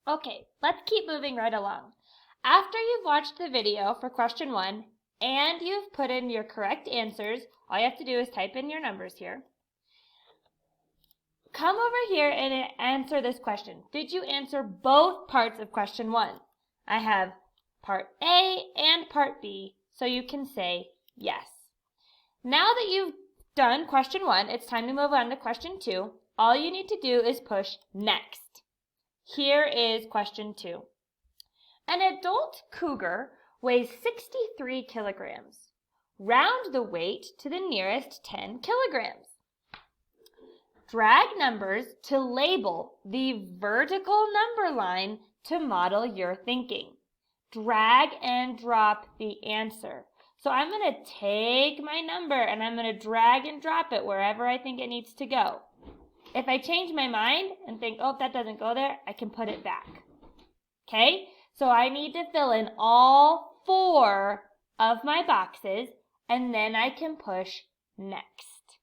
Okay, let's keep moving right along. After you've watched the video for question 1 and you've put in your correct answers, all you have to do is type in your numbers here. Come over here and answer this question. Did you answer both parts of question 1? I have part A and part B, so you can say yes. Now that you've done question 1, it's time to move on to question 2. All you need to do is push next. Here is question 2. An adult cougar weighs 63 kilograms. Round the weight to the nearest 10 kilograms. Drag numbers to label the vertical number line to model your thinking. Drag and drop the answer. So I'm going to take my number and I'm going to drag and drop it wherever I think it needs to go. If I change my mind and think, oh, that doesn't go there, I can put it back. Okay? So I need to fill in all 4 of my boxes and then I can push next.